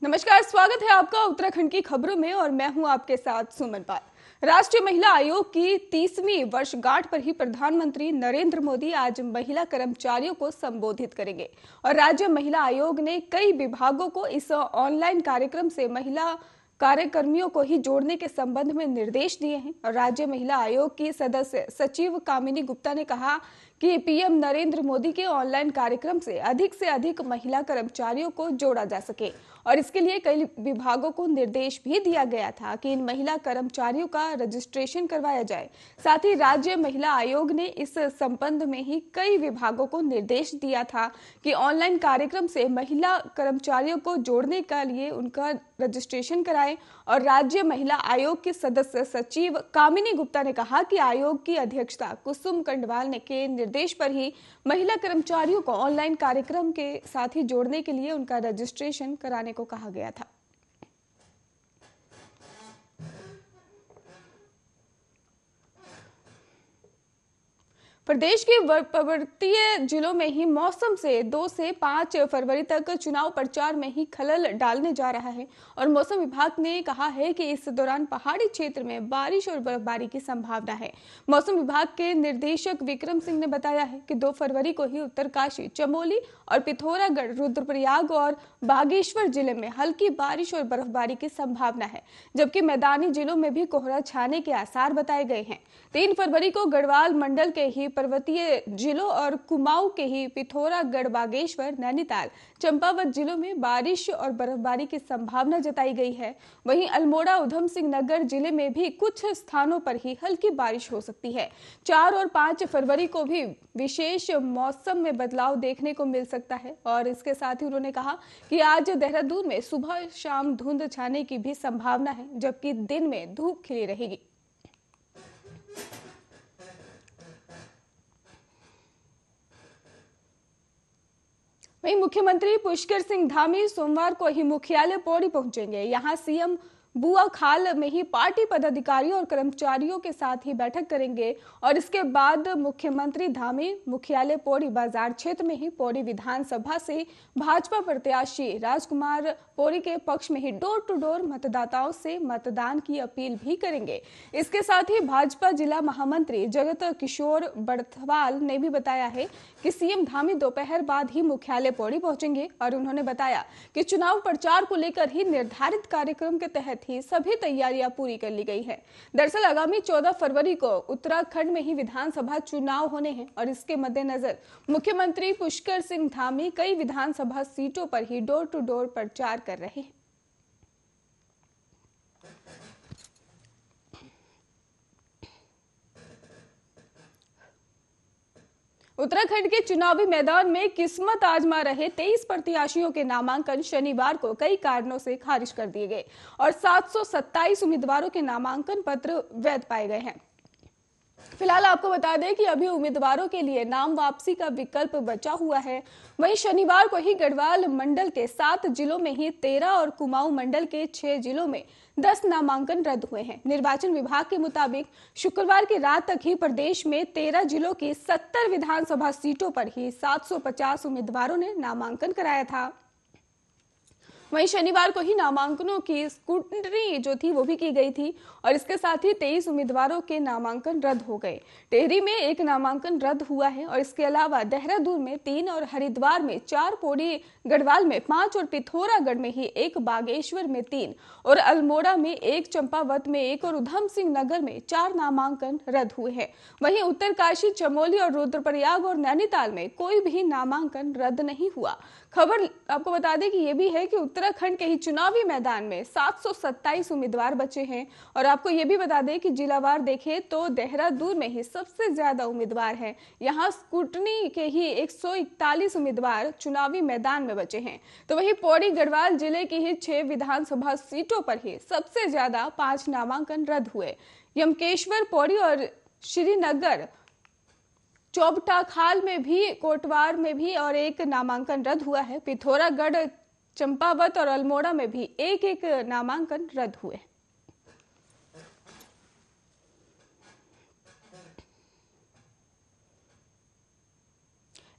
नमस्कार, स्वागत है आपका उत्तराखंड की खबरों में और मैं हूं आपके साथ सुमन पाल। राष्ट्रीय महिला आयोग की 30वीं वर्षगांठ पर ही प्रधानमंत्री नरेंद्र मोदी आज महिला कर्मचारियों को संबोधित करेंगे और राज्य महिला आयोग ने कई विभागों को इस ऑनलाइन कार्यक्रम से महिला कार्यकर्मियों को ही जोड़ने के संबंध में निर्देश दिए हैं। और राज्य महिला आयोग की सदस्य सचिव कामिनी गुप्ता ने कहा कि पीएम नरेंद्र मोदी के ऑनलाइन कार्यक्रम से अधिक महिला कर्मचारियों को जोड़ा जा सके और इसके लिए कई विभागों को निर्देश भी दिया गया था कि इन महिला कर्मचारियों का रजिस्ट्रेशन करवाया जाए। साथ ही राज्य महिला आयोग ने इस संबंध में ही कई विभागों को निर्देश दिया था कि ऑनलाइन कार्यक्रम से महिला कर्मचारियों को जोड़ने के लिए उनका रजिस्ट्रेशन कराएं। और राज्य महिला आयोग के सदस्य सचिव कामिनी गुप्ता ने कहा कि आयोग की अध्यक्षता कुसुम कंडवाल ने के निर्देश पर ही महिला कर्मचारियों को ऑनलाइन कार्यक्रम के साथ ही जोड़ने के लिए उनका रजिस्ट्रेशन कराने को कहा गया था। प्रदेश के पर्वतीय जिलों में ही मौसम से 2 से 5 फरवरी तक चुनाव प्रचार में ही खलल डालने जा रहा है और मौसम विभाग ने कहा है कि इस दौरान पहाड़ी क्षेत्र में बारिश और बर्फबारी की संभावना है। मौसम विभाग के निर्देशक विक्रम सिंह ने बताया है कि 2 फरवरी को ही उत्तरकाशी, चमोली और पिथौरागढ़, रुद्रप्रयाग और बागेश्वर जिले में हल्की बारिश और बर्फबारी की संभावना है, जबकि मैदानी जिलों में भी कोहरा छाने के आसार बताए गए हैं। 3 फरवरी को गढ़वाल मंडल के ही पर्वतीय जिलों और कुमाऊं के ही पिथौरागढ़, बागेश्वर, नैनीताल, चंपावत जिलों में बारिश और बर्फबारी की संभावना जताई गई है। वहीं अल्मोड़ा, उधम सिंह नगर जिले में भी कुछ स्थानों पर ही हल्की बारिश हो सकती है। 4 और 5 फरवरी को भी विशेष मौसम में बदलाव देखने को मिल सकता है और इसके साथ ही उन्होंने कहा कि आज देहरादून में सुबह शाम धुंध छाने की भी संभावना है, जबकि दिन में धूप खिली रहेगी। वहीं मुख्यमंत्री पुष्कर सिंह धामी सोमवार को ही मुख्यालय पौड़ी पहुंचेंगे। यहां सीएम बुआ खाल में ही पार्टी पदाधिकारियों और कर्मचारियों के साथ ही बैठक करेंगे और इसके बाद मुख्यमंत्री धामी मुख्यालय पौड़ी बाजार क्षेत्र में ही पौड़ी विधानसभा से भाजपा प्रत्याशी राजकुमार पौड़ी के पक्ष में ही डोर टू डोर मतदाताओं से मतदान की अपील भी करेंगे। इसके साथ ही भाजपा जिला महामंत्री जगत किशोर बड़थवाल ने भी बताया है कि सीएम धामी दोपहर बाद ही मुख्यालय पौड़ी पहुंचेंगे और उन्होंने बताया कि चुनाव प्रचार को लेकर ही निर्धारित कार्यक्रम के तहत ही सभी तैयारियां पूरी कर ली गई है। दरअसल आगामी 14 फरवरी को उत्तराखंड में ही विधानसभा चुनाव होने हैं और इसके मद्देनजर मुख्यमंत्री पुष्कर सिंह धामी कई विधानसभा सीटों पर ही डोर टू डोर प्रचार कर रहे हैं। उत्तराखंड के चुनावी मैदान में किस्मत आजमा रहे 23 प्रत्याशियों के नामांकन शनिवार को कई कारणों से खारिज कर दिए गए और 727 उम्मीदवारों के नामांकन पत्र वैध पाए गए हैं। फिलहाल आपको बता दें कि अभी उम्मीदवारों के लिए नाम वापसी का विकल्प बचा हुआ है। वहीं शनिवार को ही गढ़वाल मंडल के 7 जिलों में ही 13 और कुमाऊं मंडल के 6 जिलों में 10 नामांकन रद्द हुए हैं। निर्वाचन विभाग के मुताबिक शुक्रवार की रात तक ही प्रदेश में 13 जिलों की 70 विधानसभा सीटों पर ही 750 उम्मीदवारों ने नामांकन कराया था। वहीं शनिवार को ही नामांकनों की स्क्रूटनी जो थी वो भी की गई थी और इसके साथ ही 23 उम्मीदवारों के नामांकन रद्द हो गए। टेहरी में 1 नामांकन रद्द हुआ है और इसके अलावा देहरादून में 3 और हरिद्वार में 4, पौड़ी गढ़वाल में 5 और पिथौरागढ़ में ही 1, बागेश्वर में 3 और अल्मोड़ा में 1, चंपावत में 1 और उधम सिंह नगर में 4 नामांकन रद्द हुए हैं। वहीं उत्तरकाशी, चमोली और रुद्रप्रयाग और नैनीताल में कोई भी नामांकन रद्द नहीं हुआ। खबर आपको बता दें कि ये भी है कि उत्तराखंड के ही चुनावी मैदान में 727 उम्मीदवार बचे हैं और आपको ये भी बता दें कि जिलावार देखें तो देहरादून में ही सबसे ज्यादा उम्मीदवार हैं। यहाँ स्क्रूटनी के ही 141 उम्मीदवार चुनावी मैदान में बचे हैं। तो वहीं पौड़ी गढ़वाल जिले की ही 6 विधानसभा सीटों पर ही सबसे ज्यादा 5 नामांकन रद्द हुए। यमकेश्वर, पौड़ी और श्रीनगर, चौबटा खाल में भी, कोटवार में भी और 1 नामांकन रद्द हुआ है। पिथौरागढ़, चंपावत और अल्मोड़ा में भी 1-1 नामांकन रद्द हुए।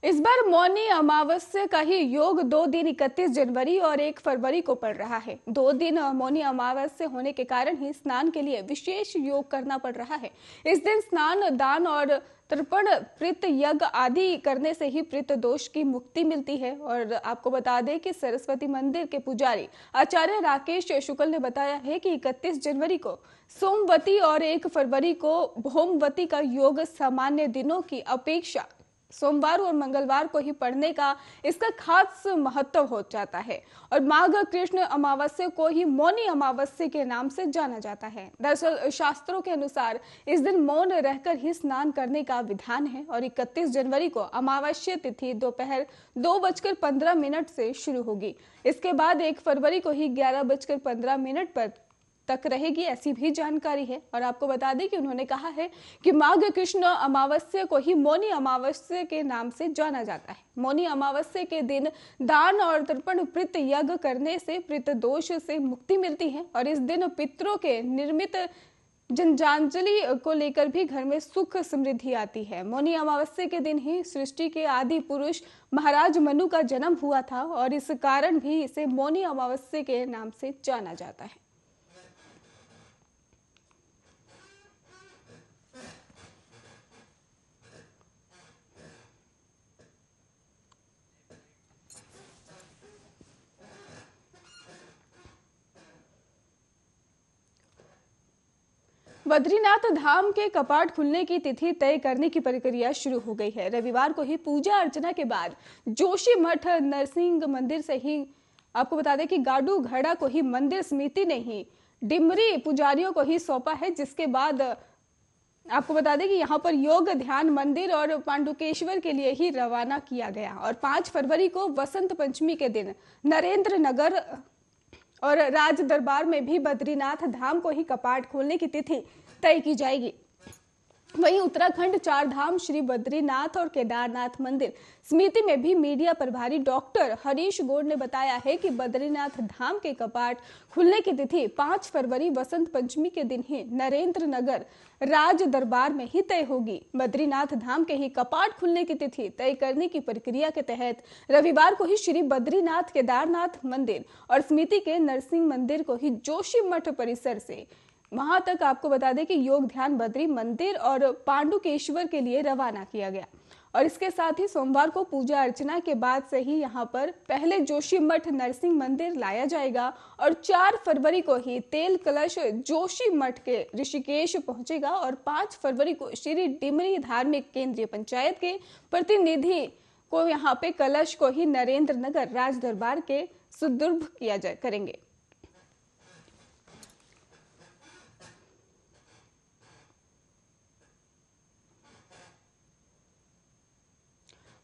इस बार मौनी अमावस्या का ही योग 2 दिन 31 जनवरी और 1 फरवरी को पड़ रहा है। 2 दिन मौनी अमावस्या होने के कारण ही स्नान के लिए विशेष योग करना पड़ रहा है। इस दिन स्नान, दान और तर्पण, प्रीत यज्ञ आदि करने से ही प्रीत दोष की मुक्ति मिलती है। और आपको बता दें कि सरस्वती मंदिर के पुजारी आचार्य राकेश शुक्ल ने बताया है कि 31 जनवरी को सोमवती और 1 फरवरी को भौमवती का योग सामान्य दिनों की अपेक्षा सोमवार और मंगलवार को ही पढ़ने का इसका खास महत्व हो जाता है। और माघ कृष्ण अमावस्या को ही मौनी अमावस्या के नाम से जाना जाता है। दरअसल शास्त्रों के अनुसार इस दिन मौन रहकर ही स्नान करने का विधान है। और 31 जनवरी को अमावस्या तिथि दोपहर 2:15 से शुरू होगी। इसके बाद 1 फरवरी को ही 11:15 पर तक रहेगी, ऐसी भी जानकारी है। और आपको बता दें कि उन्होंने कहा है कि माघ कृष्ण अमावस्या को ही मौनी अमावस्या के नाम से जाना जाता है। मौनी अमावस्या के दिन दान और तर्पण, प्रीत यज्ञ करने से प्रीत दोष से मुक्ति मिलती है। और इस दिन पितरों के निर्मित जन्मांजलि को लेकर भी घर में सुख समृद्धि आती है। मौनी अमावस्या के दिन ही सृष्टि के आदि पुरुष महाराज मनु का जन्म हुआ था और इस कारण भी इसे मौनी अमावस्या के नाम से जाना जाता है। बद्रीनाथ धाम के कपाट खुलने की तिथि तय करने की प्रक्रिया शुरू हो गई है। रविवार को ही पूजा अर्चना के बाद जोशी मठ नरसिंह मंदिर से ही आपको बता दें कि गाडू घड़ा को ही मंदिर समिति ने ही डिमरी पुजारियों को ही सौंपा है। जिसके बाद आपको बता दें कि यहाँ पर योग ध्यान मंदिर और पांडुकेश्वर के लिए ही रवाना किया गया। और 5 फरवरी को वसंत पंचमी के दिन नरेंद्र नगर और राज दरबार में भी बद्रीनाथ धाम को ही कपाट खोलने की तिथि तय की जाएगी। वहीं उत्तराखंड 4 धाम श्री बद्रीनाथ और केदारनाथ मंदिर समिति में भी मीडिया प्रभारी डॉक्टर हरीश गौड़ ने बताया है कि बद्रीनाथ धाम के कपाट खुलने की तिथि 5 फरवरी वसंत पंचमी के दिन ही नरेंद्र नगर राज दरबार में ही तय होगी। बद्रीनाथ धाम के ही कपाट खुलने की तिथि तय करने की प्रक्रिया के तहत रविवार को ही श्री बद्रीनाथ केदारनाथ मंदिर और समिति के नरसिंह मंदिर को ही जोशी मठ परिसर से वहां तक आपको बता दें कि योग ध्यान बद्री मंदिर और पांडुकेश्वर के लिए रवाना किया गया। और इसके साथ ही सोमवार को पूजा अर्चना के बाद से ही यहां पर पहले जोशी मठ नरसिंह मंदिर लाया जाएगा और 4 फरवरी को ही तेल कलश जोशी मठ के ऋषिकेश पहुंचेगा और 5 फरवरी को श्री डिमरी धार्मिक केंद्रीय पंचायत के प्रतिनिधि को यहाँ पे कलश को ही नरेंद्र नगर राज दरबार के सुदूर्भ किया करेंगे।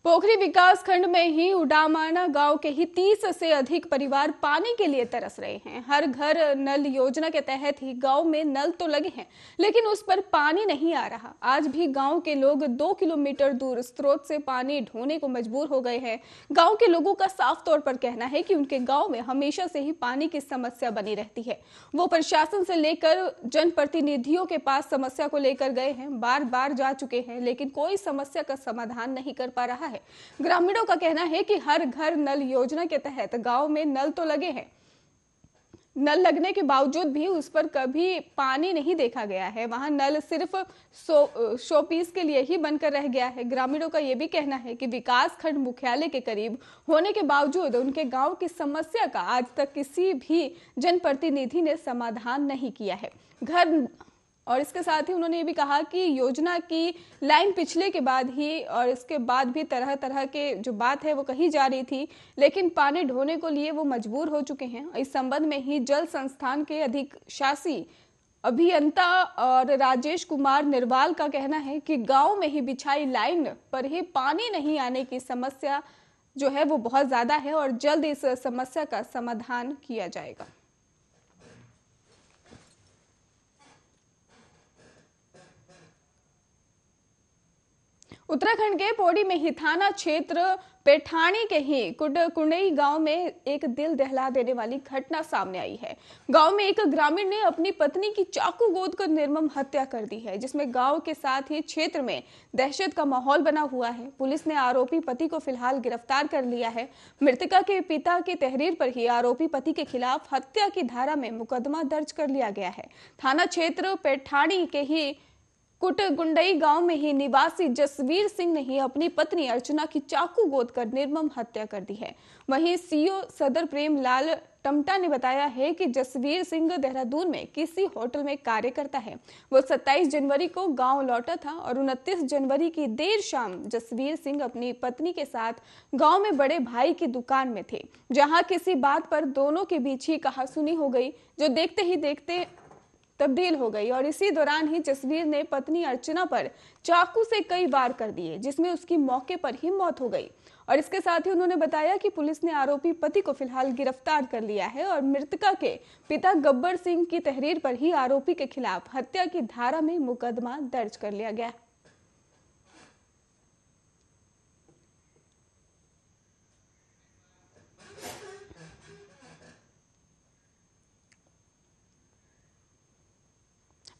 पोखरी विकास खंड में ही उडामाना गांव के ही 30 से अधिक परिवार पानी के लिए तरस रहे हैं। हर घर नल योजना के तहत ही गांव में नल तो लगे हैं, लेकिन उस पर पानी नहीं आ रहा। आज भी गांव के लोग 2 किलोमीटर दूर स्रोत से पानी ढोने को मजबूर हो गए हैं। गांव के लोगों का साफ तौर पर कहना है कि उनके गांव में हमेशा से ही पानी की समस्या बनी रहती है। वो प्रशासन से लेकर जनप्रतिनिधियों के पास समस्या को लेकर गए हैं, बार बार जा चुके हैं, लेकिन कोई समस्या का समाधान नहीं कर पा रहा है। ग्रामीणों का कहना है कि हर घर नल योजना के तहत गांव में नल तो लगे हैं, नल लगने के बावजूद भी उस पर कभी पानी नहीं देखा गया है। वहां नल सिर्फ शो पीस के लिए ही बनकर रह गया है। ग्रामीणों का यह भी कहना है कि विकास खंड मुख्यालय के करीब होने के बावजूद उनके गांव की समस्या का आज तक किसी भी जनप्रतिनिधि ने समाधान नहीं किया है। और इसके साथ ही उन्होंने ये भी कहा कि योजना की लाइन पिछले के बाद ही और इसके बाद भी तरह तरह के जो बात है वो कही जा रही थी, लेकिन पानी ढोने को लिए वो मजबूर हो चुके हैं। इस संबंध में ही जल संस्थान के अधिशासी अभियंता और राजेश कुमार निर्वाल का कहना है कि गांव में ही बिछाई लाइन पर ही पानी नहीं आने की समस्या जो है वो बहुत ज्यादा है और जल्द इस समस्या का समाधान किया जाएगा। उत्तराखंड के पौड़ी में ही थाना क्षेत्र पेठानी के ही कुंडई गांव में एक दिल दहला देने वाली घटना सामने आई है। गांव में एक ग्रामीण ने अपनी पत्नी की चाकू गोद कर निर्मम हत्या कर दी है, जिसमें गांव के साथ ही क्षेत्र में दहशत का माहौल बना हुआ है। पुलिस ने आरोपी पति को फिलहाल गिरफ्तार कर लिया है। मृतका के पिता की तहरीर पर ही आरोपी पति के खिलाफ हत्या की धारा में मुकदमा दर्ज कर लिया गया है। थाना क्षेत्र पेठानी के ही कुटगुंडई गांव में ही निवासी जसवीर सिंह ने ही अपनी पत्नी अर्चना की चाकू गोद कर निर्मम हत्या कर दी है। वहीं सीओ सदर प्रेम लाल टमटा ने बताया है कि जसवीर सिंह देहरादून में किसी होटल में कार्य करता है। वो 27 जनवरी को गांव लौटा था और 29 जनवरी की देर शाम जसवीर सिंह अपनी पत्नी के साथ गांव में बड़े भाई की दुकान में थे, जहां किसी बात पर दोनों के बीच ही कहासुनी हो गई, जो देखते ही देखते तब्दील हो गई। और इसी दौरान ही जसवीर ने पत्नी अर्चना पर चाकू से कई वार कर दिए, जिसमें उसकी मौके पर ही मौत हो गई। और इसके साथ ही उन्होंने बताया कि पुलिस ने आरोपी पति को फिलहाल गिरफ्तार कर लिया है और मृतका के पिता गब्बर सिंह की तहरीर पर ही आरोपी के खिलाफ हत्या की धारा में मुकदमा दर्ज कर लिया गया।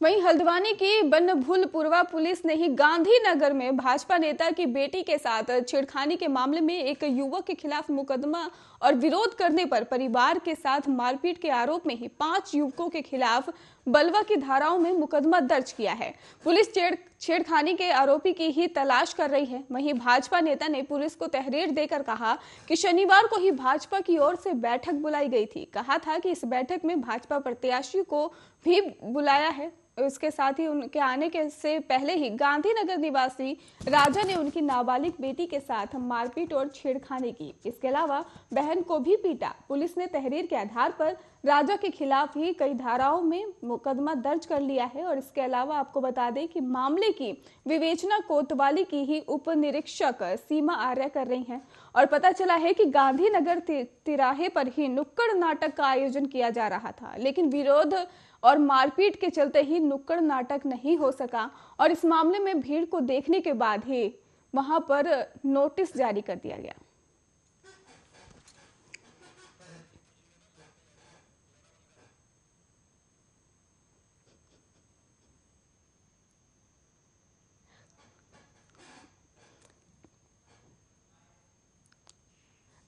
वहीं हल्द्वानी की बनभूलपुरवा पुलिस ने ही गांधीनगर में भाजपा नेता की बेटी के साथ छेड़खानी के मामले में एक युवक के खिलाफ मुकदमा और विरोध करने पर परिवार के साथ मारपीट के आरोप में ही 5 युवकों के खिलाफ बलवा की धाराओं में मुकदमा दर्ज किया है। पुलिस छेड़खानी के आरोपी की ही तलाश कर रही है। वहीं भाजपा नेता ने पुलिस को तहरीर देकर कहा कि शनिवार को ही भाजपा की ओर से बैठक बुलाई गई थी। कहा था कि इस बैठक में भाजपा प्रत्याशी को भी बुलाया है। इसके साथ ही उनके आने के से पहले ही गांधीनगर निवासी राजा ने उनकी नाबालिग बेटी के साथ मारपीट और छेड़खानी की। इसके अलावा बहन को भी पीटा। पुलिस ने तहरीर के आधार पर राजा के खिलाफ ही कई धाराओं में मुकदमा दर्ज कर लिया है। और इसके अलावा आपको बता दें कि मामले की विवेचना कोतवाली की ही उप निरीक्षक सीमा आर्य कर रही हैं। और पता चला है कि गांधीनगर तिराहे पर ही नुक्कड़ नाटक का आयोजन किया जा रहा था, लेकिन विरोध और मारपीट के चलते ही नुक्कड़ नाटक नहीं हो सका। और इस मामले में भीड़ को देखने के बाद ही वहां पर नोटिस जारी कर दिया गया।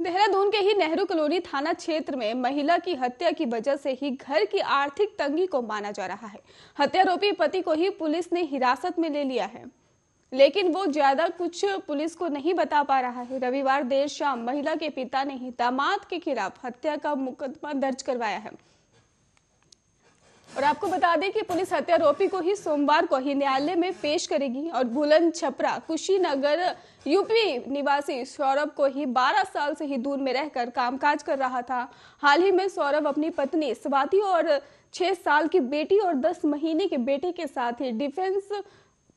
देहरादून के ही नेहरू कॉलोनी थाना क्षेत्र में महिला की हत्या की वजह से ही घर की आर्थिक तंगी को माना जा रहा है। हत्यारोपी पति को ही पुलिस ने हिरासत में ले लिया है, लेकिन वो ज्यादा कुछ पुलिस को नहीं बता पा रहा है। रविवार देर शाम महिला के पिता ने ही दामाद के खिलाफ हत्या का मुकदमा दर्ज करवाया है। और आपको बता दें कि पुलिस हत्यारोपी को ही सोमवार को ही न्यायालय में पेश करेगी। और बुलंद छपरा कुशीनगर यूपी निवासी सौरभ को ही 12 साल से ही दूर में रहकर कामकाज कर रहा था। हाल ही में सौरभ अपनी पत्नी स्वाति और 6 साल की बेटी और 10 महीने के बेटे के साथ ही डिफेंस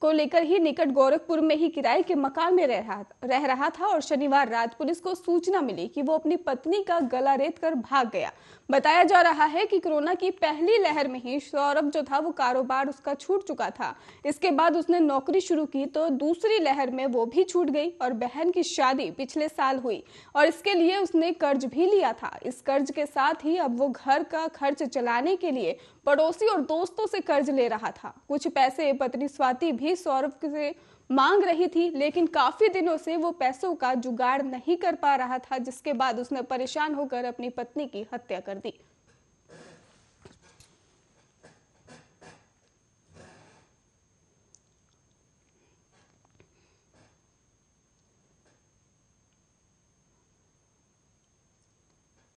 को लेकर ही निकट गोरखपुर में ही किराए के मकान में रह रहा था। और शनिवार रात पुलिस को सूचना मिली कि वो अपनी पत्नी का गला रेत कर भाग गया। बताया जा रहा है कि कोरोना की पहली लहर में ही सौरभ जो था वो कारोबार उसका छूट चुका था। इसके बाद उसने नौकरी शुरू की तो दूसरी लहर में वो भी छूट गई। और बहन की शादी पिछले साल हुई और इसके लिए उसने कर्ज भी लिया था। इस कर्ज के साथ ही अब वो घर का खर्च चलाने के लिए पड़ोसी और दोस्तों से कर्ज ले रहा था। कुछ पैसे पत्नी स्वाति भी सौरभ से मांग रही थी, लेकिन काफी दिनों से वो पैसों का जुगाड़ नहीं कर पा रहा था, जिसके बाद उसने परेशान होकर अपनी पत्नी की हत्या कर दी।